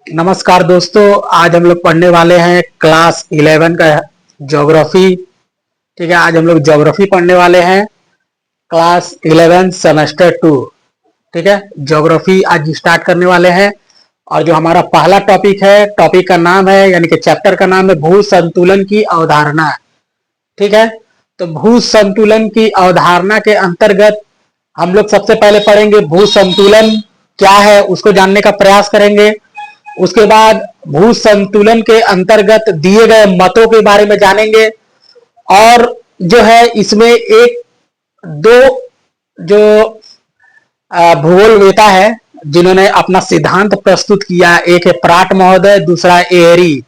नमस्कार दोस्तों, आज हम लोग पढ़ने वाले हैं क्लास 11 का ज्योग्राफी। ठीक है, आज हम लोग ज्योग्राफी पढ़ने वाले हैं, क्लास 11 सेमेस्टर 2। ठीक है, ज्योग्राफी आज स्टार्ट करने वाले हैं। और जो हमारा पहला टॉपिक है, टॉपिक का नाम है यानी कि चैप्टर का नाम है भू संतुलन की अवधारणा। ठीक है, तो भू संतुलन की अवधारणा के अंतर्गत हम लोग सबसे पहले पढ़ेंगे भू संतुलन क्या है, उसको जानने का प्रयास करेंगे। उसके बाद भू संतुलन के अंतर्गत दिए गए मतों के बारे में जानेंगे। और जो है इसमें एक दो जो भूगोलवेता है जिन्होंने अपना सिद्धांत प्रस्तुत किया, एक है प्राट महोदय, दूसरा एहरी।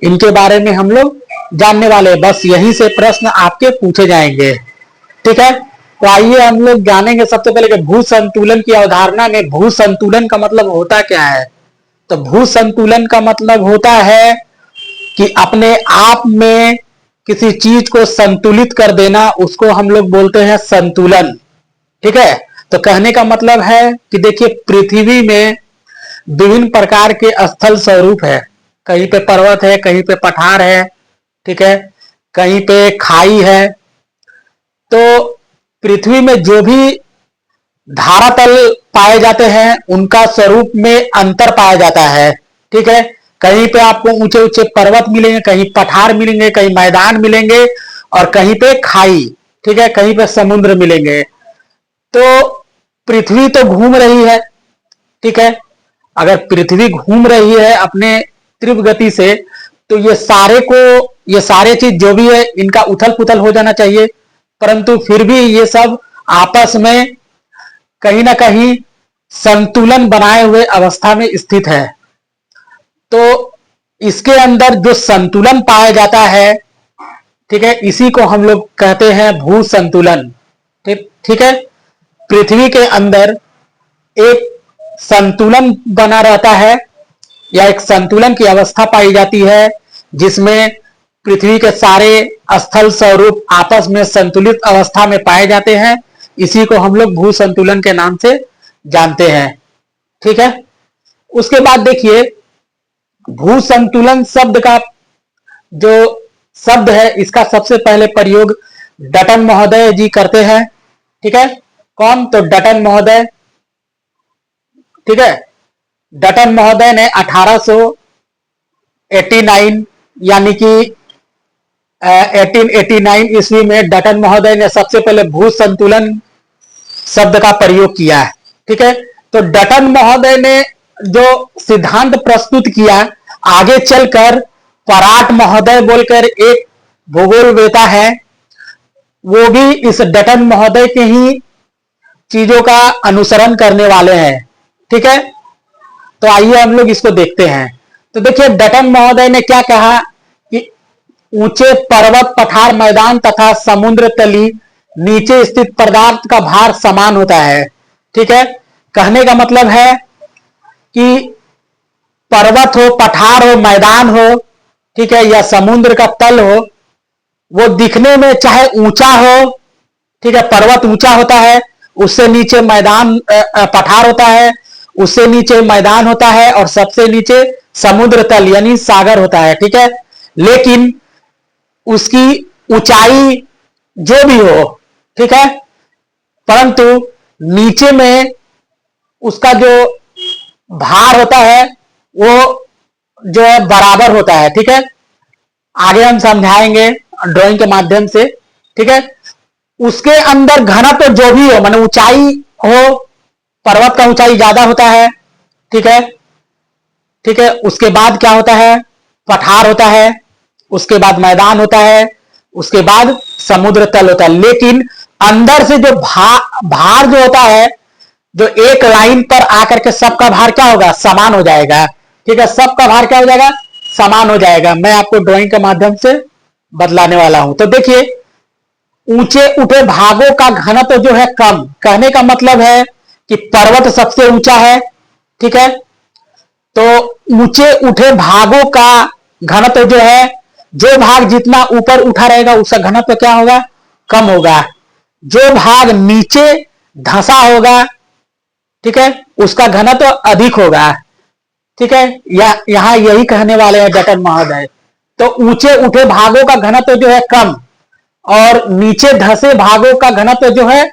इनके बारे में हम लोग जानने वाले, बस यहीं से प्रश्न आपके पूछे जाएंगे। ठीक है, तो आइए हम लोग जानेंगे सबसे पहले कि भू संतुलन की अवधारणा में भू संतुलन का मतलब होता क्या है। तो भू संतुलन का मतलब होता है कि अपने आप में किसी चीज को संतुलित कर देना, उसको हम लोग बोलते हैं संतुलन। ठीक है, तो कहने का मतलब है कि देखिए, पृथ्वी में विभिन्न प्रकार के स्थल स्वरूप है। कहीं पे पर्वत है, कहीं पे पठार है, ठीक है, कहीं पे खाई है। तो पृथ्वी में जो भी धारातल पाए जाते हैं उनका स्वरूप में अंतर पाया जाता है। ठीक है, कहीं पे आपको ऊंचे ऊंचे पर्वत मिलेंगे, कहीं पठार मिलेंगे, कहीं मैदान मिलेंगे, और कहीं पे खाई, ठीक है, कहीं पे समुद्र मिलेंगे। तो पृथ्वी तो घूम रही है। ठीक है, अगर पृथ्वी घूम रही है अपने तीव्र गति से, तो ये सारे चीज जो भी है इनका उथल पुथल हो जाना चाहिए, परंतु फिर भी ये सब आपस में कहीं ना कहीं संतुलन बनाए हुए अवस्था में स्थित है। तो इसके अंदर जो संतुलन पाया जाता है, ठीक है, इसी को हम लोग कहते हैं भू संतुलन। ठीक है, पृथ्वी के अंदर एक संतुलन बना रहता है या एक संतुलन की अवस्था पाई जाती है जिसमें पृथ्वी के सारे स्थल स्वरूप आपस में संतुलित अवस्था में पाए जाते हैं। इसी को हम लोग भू संतुलन के नाम से जानते हैं। ठीक है, उसके बाद देखिए, भू संतुलन शब्द का जो शब्द है, इसका सबसे पहले प्रयोग डटन महोदय जी करते हैं। ठीक है, कौन? तो डटन महोदय। ठीक है, डटन महोदय ने 1889 यानी कि 1889 ईस्वी में डटन महोदय ने सबसे पहले भू संतुलन शब्द का प्रयोग किया है। ठीक है, तो डटन महोदय ने जो सिद्धांत प्रस्तुत किया, आगे चलकर पराट महोदय बोलकर एक भूगोलवेता है, वो भी इस डटन महोदय के ही चीजों का अनुसरण करने वाले हैं। ठीक है, तो आइए हम लोग इसको देखते हैं। तो देखिए, डटन महोदय ने क्या कहा कि ऊंचे पर्वत, पठार, मैदान तथा समुद्र तली नीचे स्थित पदार्थ का भार समान होता है। ठीक है, कहने का मतलब है कि पर्वत हो, पठार हो, मैदान हो, ठीक है, या समुद्र का तल हो, वो दिखने में चाहे ऊंचा हो, ठीक है, पर्वत ऊंचा होता है, उससे नीचे मैदान पठार होता है, उससे नीचे मैदान होता है, और सबसे नीचे समुद्र तल यानी सागर होता है। ठीक है, लेकिन उसकी ऊंचाई जो भी हो, ठीक है, परंतु नीचे में उसका जो भार होता है वो जो है बराबर होता है। ठीक है, आगे हम समझाएंगे ड्राइंग के माध्यम से। ठीक है, उसके अंदर घनत्व जो भी हो, माने ऊंचाई हो, पर्वत का ऊंचाई ज्यादा होता है। ठीक है, ठीक है, उसके बाद क्या होता है? पठार होता है, उसके बाद मैदान होता है, उसके बाद समुद्र तल होता है। लेकिन अंदर से जो भार जो होता है, जो एक लाइन पर आकर के सबका भार क्या होगा? समान हो जाएगा। ठीक है, सबका भार क्या हो जाएगा? समान हो जाएगा। मैं आपको ड्राइंग के माध्यम से बतलाने वाला हूं। तो देखिए, ऊंचे उठे भागों का घनत्व जो है कम, कहने का मतलब है कि पर्वत सबसे ऊंचा है। ठीक है, तो ऊंचे उठे भागों का घनत्व जो है, जो भाग जितना ऊपर उठा रहेगा उसका घनत्व क्या होगा? कम होगा। जो भाग नीचे धंसा होगा, ठीक है, उसका घनत्व अधिक होगा। ठीक है, या यहाँ यही कहने वाले हैं डटन महोदय। तो ऊंचे उठे भागों का घनत्व जो है कम और नीचे धसे भागों का घनत्व जो है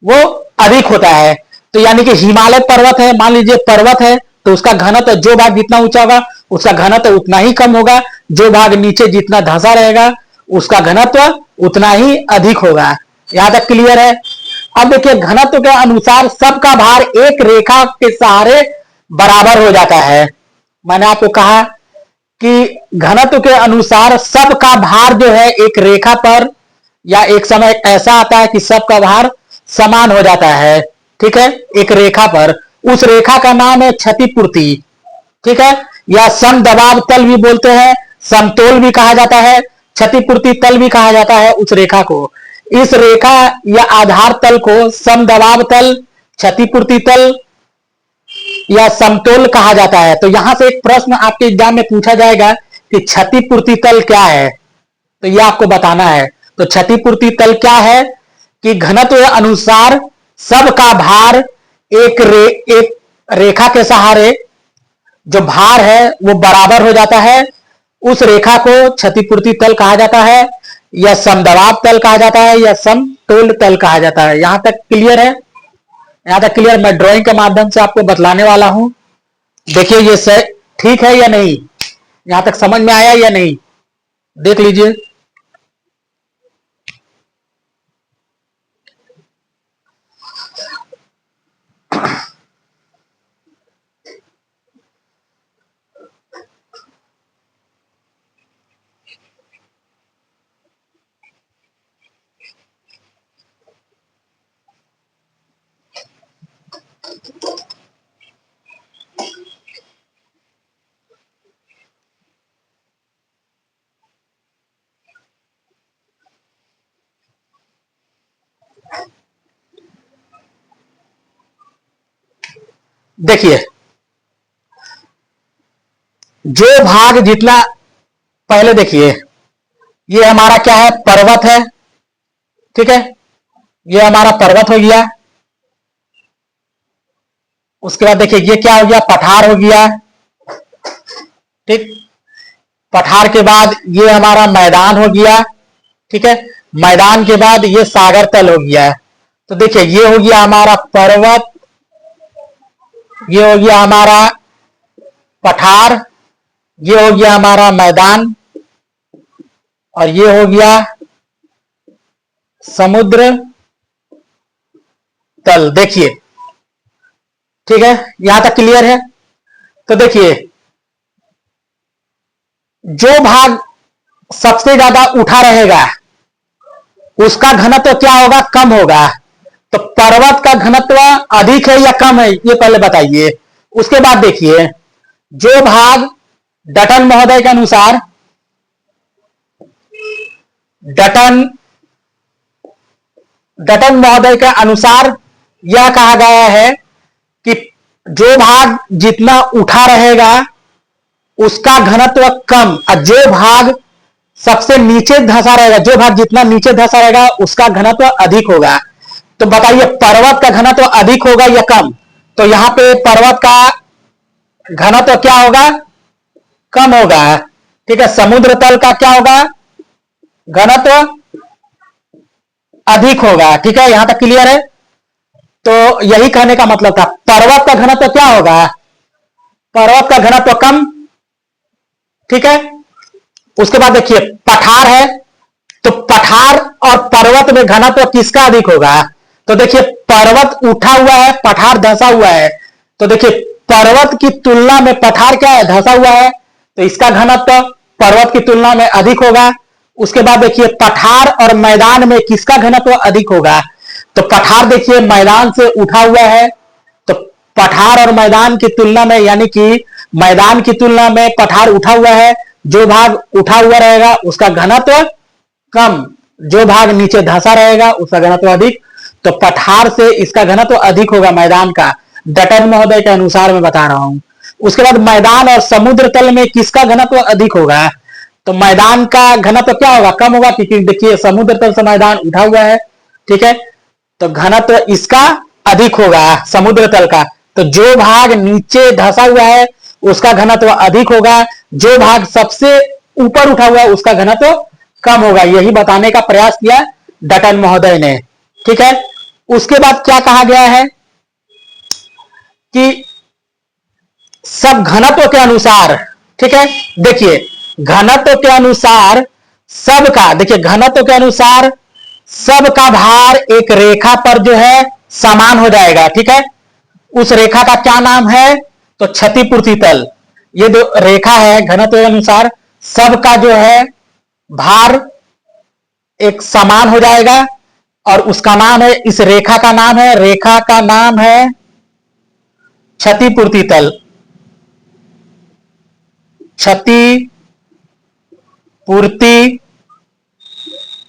वो अधिक होता है। तो यानी कि हिमालय पर्वत है, मान लीजिए पर्वत है, तो उसका घनत्व जो भाग जितना ऊंचा होगा उसका घनत्व उतना ही कम होगा, जो भाग नीचे जितना धसा रहेगा उसका घनत्व उतना ही अधिक होगा। यहां तक क्लियर है। अब देखिए घनत्व के अनुसार सबका भार एक रेखा के सहारे बराबर हो जाता है। मैंने आपको कहा कि घनत्व के अनुसार सबका भार जो है एक रेखा पर या एक समय ऐसा आता है कि सबका भार समान हो जाता है। ठीक है, एक रेखा पर, उस रेखा का नाम है क्षतिपूर्ति। ठीक है, या समदबाव तल भी बोलते हैं, समतोल भी कहा जाता है, क्षतिपूर्ति तल भी कहा जाता है उस रेखा को। इस रेखा या आधार तल को समदबाव तल, क्षतिपूर्ति तल या समतोल कहा जाता है। तो यहां से एक प्रश्न आपके एग्जाम में पूछा जाएगा कि क्षतिपूर्ति तल क्या है, तो यह आपको बताना है। तो क्षतिपूर्ति तल क्या है कि घनत्व अनुसार सबका भार एक रेखा के सहारे जो भार है वो बराबर हो जाता है, उस रेखा को क्षतिपूर्ति तल कहा जाता है, या समदबाव तल कहा जाता है, या समतोल तल कहा जाता है। यहां तक क्लियर है? यहां तक क्लियर? मैं ड्राइंग के माध्यम से आपको बतलाने वाला हूं। देखिए ये ठीक है या नहीं, यहां तक समझ में आया या नहीं, देख लीजिए। देखिए जो भाग जितना, पहले देखिए ये हमारा क्या है, पर्वत है। ठीक है, ये हमारा पर्वत हो गया। उसके बाद देखिए ये क्या हो गया, पठार हो गया। ठीक, पठार के बाद ये हमारा मैदान हो गया। ठीक है, मैदान के बाद ये सागर तल हो गया। तो देखिए ये हो गया हमारा पर्वत, ये हो गया हमारा पठार, ये हो गया हमारा मैदान, और ये हो गया समुद्र तल। देखिए ठीक है, यहां तक क्लियर है। तो देखिए जो भाग सबसे ज्यादा उठा रहेगा उसका घनत्व क्या होगा, कम होगा। तो पर्वत का घनत्व अधिक है या कम है, ये पहले बताइए। उसके बाद देखिए जो भाग डटन महोदय के अनुसार, डटन महोदय के अनुसार यह कहा गया है कि जो भाग जितना उठा रहेगा उसका घनत्व कम, और जो भाग सबसे नीचे धंसा रहेगा, जो भाग जितना नीचे धंसा रहेगा उसका घनत्व अधिक होगा। तो बताइए पर्वत का घनत्व अधिक होगा या कम? तो यहां पे पर्वत का घनत्व क्या होगा, कम होगा। ठीक है, समुद्र तल का क्या होगा, घनत्व अधिक होगा। ठीक है, यहां तक क्लियर है। तो यही कहने का मतलब था, पर्वत का घनत्व क्या होगा, पर्वत का घनत्व कम। ठीक है, उसके बाद देखिए पठार है, तो पठार और पर्वत में घनत्व किसका अधिक होगा? तो देखिए पर्वत उठा हुआ है, पठार धंसा हुआ है। तो देखिए पर्वत की तुलना में पठार क्या है, धंसा हुआ है, तो इसका घनत्व पर्वत की तुलना में अधिक होगा। उसके बाद देखिए पठार और मैदान में किसका घनत्व अधिक होगा? तो पठार देखिए मैदान से उठा हुआ है, तो पठार और मैदान की तुलना में, यानी कि मैदान की तुलना में पठार उठा हुआ है, जो भाग उठा हुआ रहेगा उसका घनत्व कम, जो भाग नीचे धंसा रहेगा उसका घनत्व अधिक। तो पठार से इसका घनत्व अधिक होगा मैदान का, डटन महोदय के अनुसार मैं बता रहा हूं। उसके बाद मैदान और समुद्र तल में किसका घनत्व अधिक होगा? तो मैदान का घनत्व क्या होगा, कम होगा, क्योंकि देखिए समुद्र तल से मैदान उठा हुआ है। ठीक है, तो घनत्व इसका अधिक होगा समुद्र तल का। तो जो भाग नीचे धंसा हुआ है उसका घनत्व अधिक होगा, जो भाग सबसे ऊपर उठा हुआ है उसका घनत्व कम होगा। यही बताने का प्रयास किया डटन महोदय ने। ठीक है, उसके बाद क्या कहा गया है कि सब घनत्व के अनुसार, ठीक है, देखिए घनत्व के अनुसार सबका, देखिए घनत्व के अनुसार सबका भार एक रेखा पर जो है समान हो जाएगा। ठीक है, उस रेखा का क्या नाम है, तो क्षतिपूर्ति तल। ये जो रेखा है घनत्व के अनुसार सबका जो है भार एक समान हो जाएगा, और उसका नाम है, इस रेखा का नाम है, रेखा का नाम है क्षतिपूर्ति तल। क्षतिपूर्ति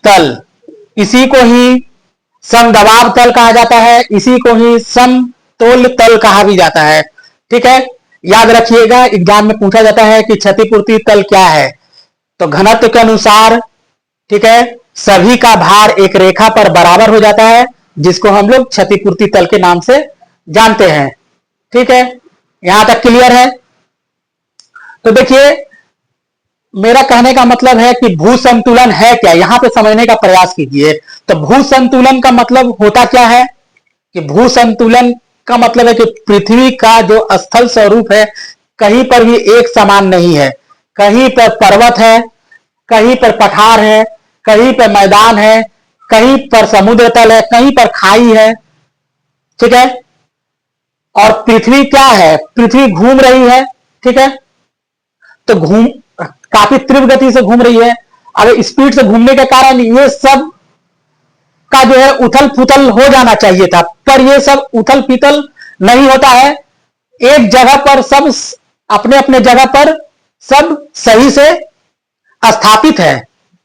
तल, इसी को ही समदबाव तल कहा जाता है, इसी को ही समतोल तल कहा भी जाता है। ठीक है, याद रखिएगा एग्जाम में पूछा जाता है कि क्षतिपूर्ति तल क्या है, तो घनत्व के अनुसार, ठीक है, सभी का भार एक रेखा पर बराबर हो जाता है, जिसको हम लोग क्षतिपूर्ति तल के नाम से जानते हैं। ठीक है, यहां तक क्लियर है। तो देखिए मेरा कहने का मतलब है कि भू संतुलन है क्या, यहां पे समझने का प्रयास कीजिए। तो भू संतुलन का मतलब होता क्या है कि भू संतुलन का मतलब है कि पृथ्वी का जो स्थल स्वरूप है कहीं पर भी एक समान नहीं है। कहीं पर पर्वत है, कहीं पर पठार है, कहीं पर मैदान है, कहीं पर समुद्र तल है, कहीं पर खाई है। ठीक है, और पृथ्वी क्या है, पृथ्वी घूम रही है। ठीक है, तो घूम काफी तीव्र गति से घूम रही है। अब स्पीड से घूमने के कारण ये सब का जो है उथल पुथल हो जाना चाहिए था, पर ये सब उथल पुथल नहीं होता है। एक जगह पर सब अपने अपने जगह पर सब सही से स्थापित है।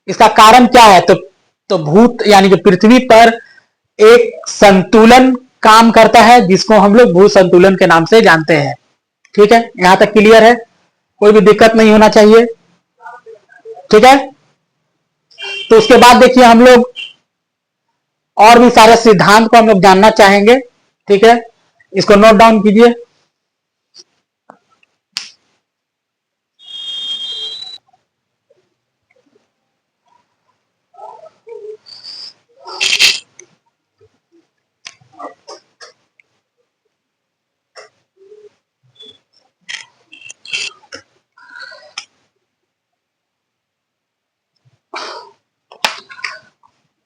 इसका कारण क्या है, तो भूत यानी कि पृथ्वी पर एक संतुलन काम करता है, जिसको हम लोग भू संतुलन के नाम से जानते हैं। ठीक है, यहां तक क्लियर है, कोई भी दिक्कत नहीं होना चाहिए। ठीक है, तो उसके बाद देखिए हम लोग और भी सारे सिद्धांत को हम लोग जानना चाहेंगे। ठीक है, इसको नोट डाउन कीजिए।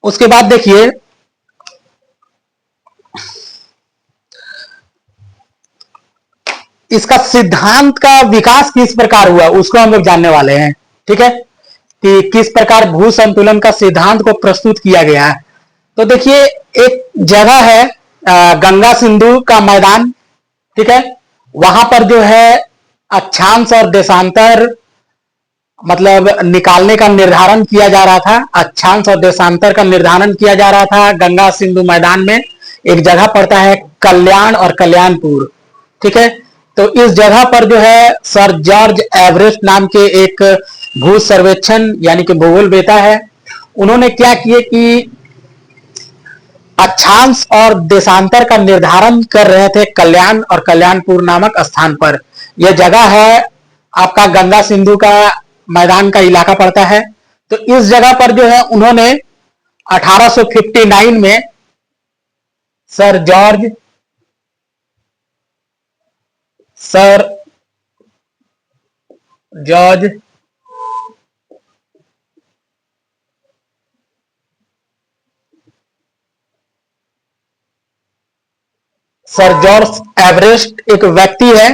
उसके बाद देखिए इसका सिद्धांत का विकास किस प्रकार हुआ उसको हम लोग जानने वाले हैं। ठीक है, कि किस प्रकार भू संतुलन का सिद्धांत को प्रस्तुत किया गया है। तो देखिए एक जगह है गंगा सिंधु का मैदान। ठीक है, वहां पर जो है अक्षांश और देशांतर मतलब निकालने का निर्धारण किया जा रहा था। अक्षांश और देशांतर का निर्धारण किया जा रहा था गंगा सिंधु मैदान में। एक जगह पड़ता है कल्याण और कल्याणपुर। ठीक है, तो इस जगह पर जो है सर जॉर्ज एवरेस्ट नाम के एक भू सर्वेक्षण यानी कि भूगोलवेता है, उन्होंने क्या किए कि अक्षांश और देशांतर का निर्धारण कर रहे थे कल्याण और कल्याणपुर नामक स्थान पर। यह जगह है आपका गंगा सिंधु का मैदान का इलाका पड़ता है। तो इस जगह पर जो है उन्होंने 1859 में sir George sir George Everest एक व्यक्ति है,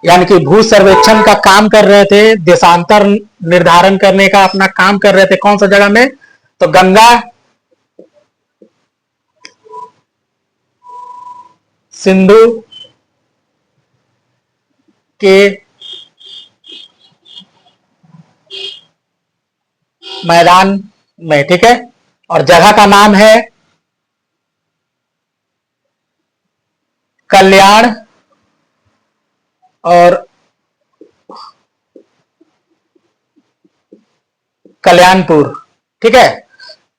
यानी कि भू सर्वेक्षण का काम कर रहे थे, देशांतर निर्धारण करने का अपना काम कर रहे थे। कौन सा जगह में, तो गंगा सिंधु के मैदान में। ठीक है, और जगह का नाम है कल्याण और कल्याणपुर। ठीक है,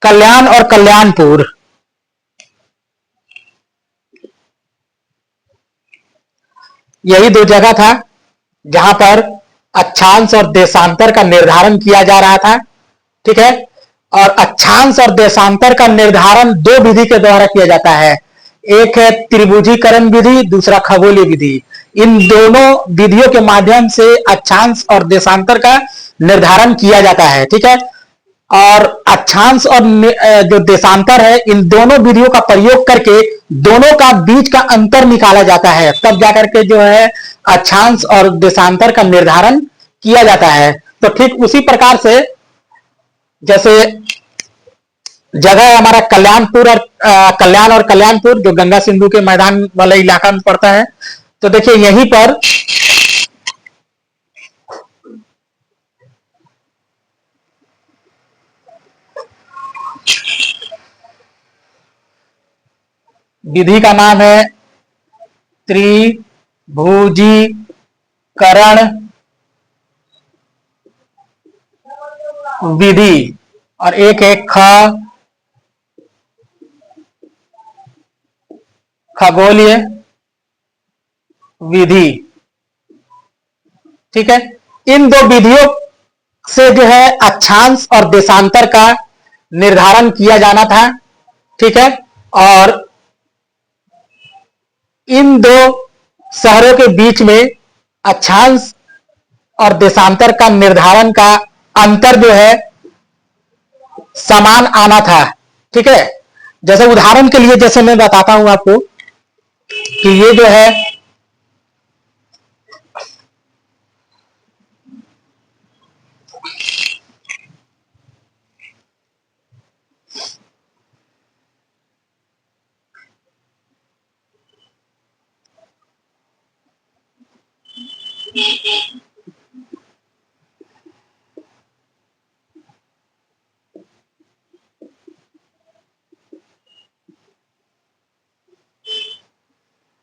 कल्याण और कल्याणपुर यही दो जगह था। जहां पर अक्षांश और देशांतर का निर्धारण किया जा रहा था, ठीक है। और अक्षांश और देशांतर का निर्धारण दो विधि के द्वारा किया जाता है, एक है त्रिभुजीकरण विधि, दूसरा खगोलीय विधि। इन दोनों विधियों के माध्यम से अक्षांश और देशांतर का निर्धारण किया जाता है, ठीक है। और अक्षांश और जो देशांतर है, इन दोनों विधियों का प्रयोग करके दोनों का बीच का अंतर निकाला जाता है, तब जाकर के जो है अक्षांश और देशांतर का निर्धारण किया जाता है। तो ठीक उसी प्रकार से जैसे जगह है हमारा कल्याणपुर और कल्याण और कल्याणपुर, जो गंगा सिंधु के मैदान वाले इलाका में पड़ता है। तो देखिए यहीं पर विधि का नाम है त्रिभुजीकरण विधि और एक है खगोलीय विधि, ठीक है। इन दो विधियों से जो है अक्षांश और देशांतर का निर्धारण किया जाना था, ठीक है। और इन दो शहरों के बीच में अक्षांश और देशांतर का निर्धारण का अंतर जो है समान आना था, ठीक है। जैसे उदाहरण के लिए जैसे मैं बताता हूं आपको कि ये जो है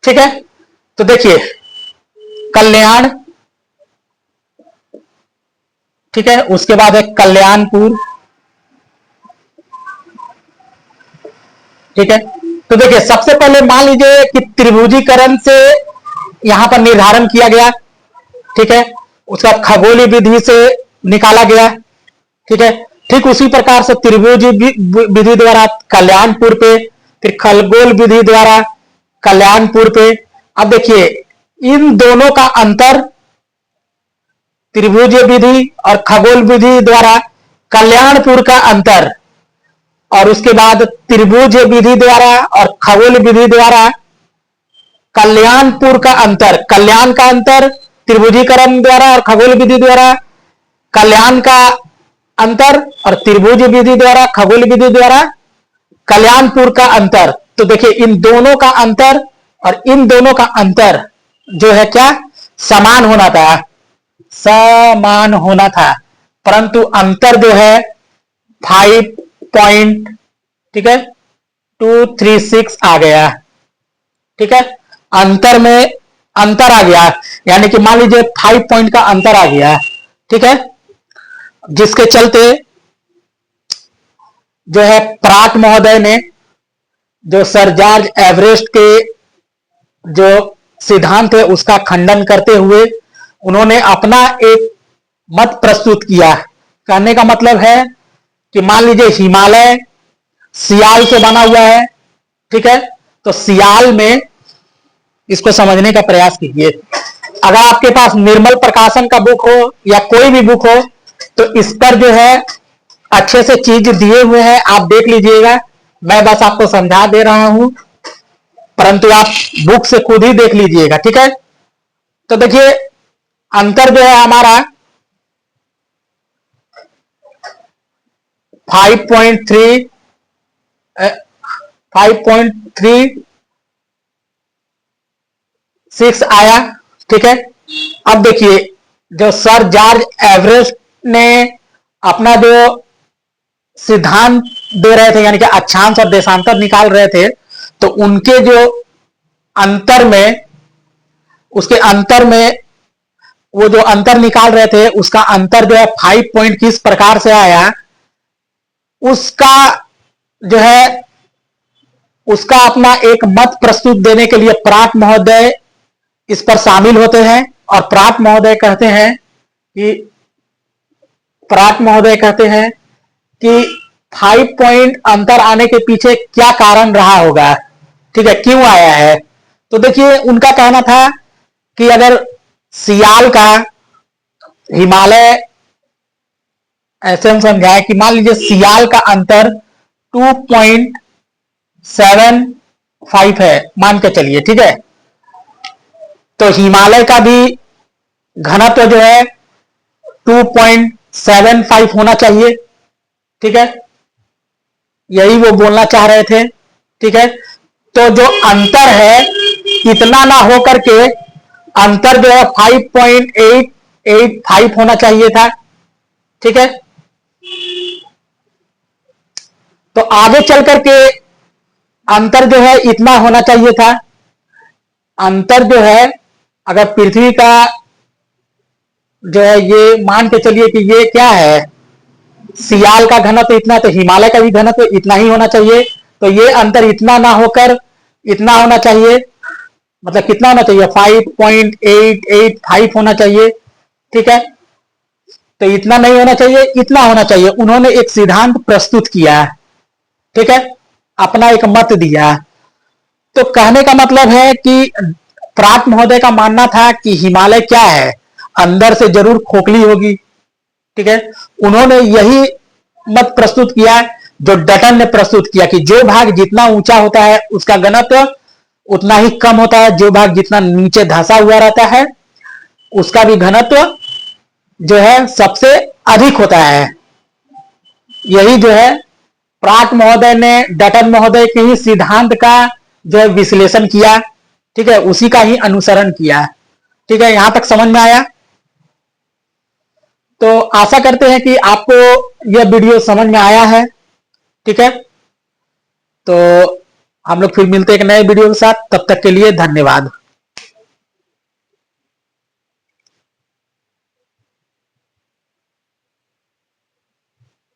ठीक है। तो देखिए कल्याण, ठीक है, उसके बाद है कल्याणपुर, ठीक है। तो देखिए सबसे पहले मान लीजिए कि त्रिभुजीकरण से यहां पर निर्धारण किया गया, ठीक है। उसका खगोलीय विधि से निकाला गया, ठीक है। ठीक उसी प्रकार से त्रिभुज विधि द्वारा कल्याणपुर पे, फिर खगोल विधि द्वारा कल्याणपुर पे। अब देखिए इन दोनों का अंतर त्रिभुज विधि और खगोल विधि द्वारा कल्याणपुर का अंतर, और उसके बाद त्रिभुज विधि द्वारा और खगोल विधि द्वारा कल्याणपुर का अंतर, कल्याण का अंतर त्रिभुजीकरण द्वारा और खगोल विधि द्वारा कल्याण का अंतर, और त्रिभुज विधि द्वारा खगोल विधि द्वारा कल्याणपुर का अंतर। तो देखिए इन दोनों का अंतर और इन दोनों का अंतर जो है क्या समान होना था, समान होना था, परंतु अंतर जो है 5 पॉइंट, ठीक है, 236 आ गया, ठीक है। अंतर में अंतर आ गया, यानी कि मान लीजिए 5 पॉइंट का अंतर आ गया, ठीक है। जिसके चलते जो है प्राट महोदय ने जो सर जॉर्ज एवरेस्ट के जो सिद्धांत है उसका खंडन करते हुए उन्होंने अपना एक मत प्रस्तुत किया। कहने का मतलब है कि मान लीजिए हिमालय सियाल से बना हुआ है, ठीक है। तो सियाल में, इसको समझने का प्रयास कीजिए, अगर आपके पास निर्मल प्रकाशन का बुक हो या कोई भी बुक हो तो इस पर जो है अच्छे से चीज दिए हुए हैं, आप देख लीजिएगा। मैं बस आपको समझा दे रहा हूं, परंतु आप बुक से खुद ही देख लीजिएगा, ठीक है। तो देखिए अंतर जो है हमारा 5.3 5.36 आया, ठीक है। अब देखिए जो सर जॉर्ज एवरेस्ट ने अपना जो सिद्धांत दे रहे थे, यानी कि अक्षांश और देशांतर निकाल रहे थे, तो उनके जो अंतर में, उसके अंतर में वो जो अंतर निकाल रहे थे उसका अंतर जो है 5 पॉइंट किस प्रकार से आया, उसका जो है उसका अपना एक मत प्रस्तुत देने के लिए प्राट महोदय इस पर शामिल होते हैं, और प्राट महोदय कहते हैं कि 5 पॉइंट अंतर आने के पीछे क्या कारण रहा होगा, ठीक है, क्यों आया है। तो देखिए उनका कहना था कि अगर सियाल का हिमालय, ऐसे हम समझाएं कि मान लीजिए सियाल का अंतर 2.75 है, मान के चलिए, ठीक है, तो हिमालय का भी घनत्व जो है 2.75 होना चाहिए, ठीक है, यही वो बोलना चाह रहे थे, ठीक है। तो जो अंतर है इतना ना हो करके अंतर जो है 5.885 होना चाहिए था, ठीक है। तो आगे चल करके अंतर जो है इतना होना चाहिए था। अंतर जो है अगर पृथ्वी का जो है ये मान के चलिए कि ये क्या है, सियाल का घनत्व इतना, तो हिमालय का भी घनत्व इतना ही होना चाहिए। तो ये अंतर इतना ना होकर इतना होना चाहिए, मतलब कितना होना चाहिए, 5.885 होना चाहिए, ठीक है। तो इतना नहीं होना चाहिए, इतना होना चाहिए। उन्होंने एक सिद्धांत प्रस्तुत किया, ठीक है, अपना एक मत दिया। तो कहने का मतलब है कि प्राट महोदय का मानना था कि हिमालय क्या है, अंदर से जरूर खोखली होगी, ठीक है। उन्होंने यही मत प्रस्तुत किया जो डटन ने प्रस्तुत किया कि जो भाग जितना ऊंचा होता है उसका घनत्व उतना ही कम होता है, जो भाग जितना नीचे धंसा हुआ रहता है उसका भी घनत्व जो है सबसे अधिक होता है। यही जो है प्राट महोदय ने डटन महोदय के ही सिद्धांत का जो है विश्लेषण किया, ठीक है, उसी का ही अनुसरण किया, ठीक है। यहां तक समझ में आया। तो आशा करते हैं कि आपको यह वीडियो समझ में आया है, ठीक है। तो हम लोग फिर मिलते हैं एक नए वीडियो के साथ, तब तक के लिए धन्यवाद।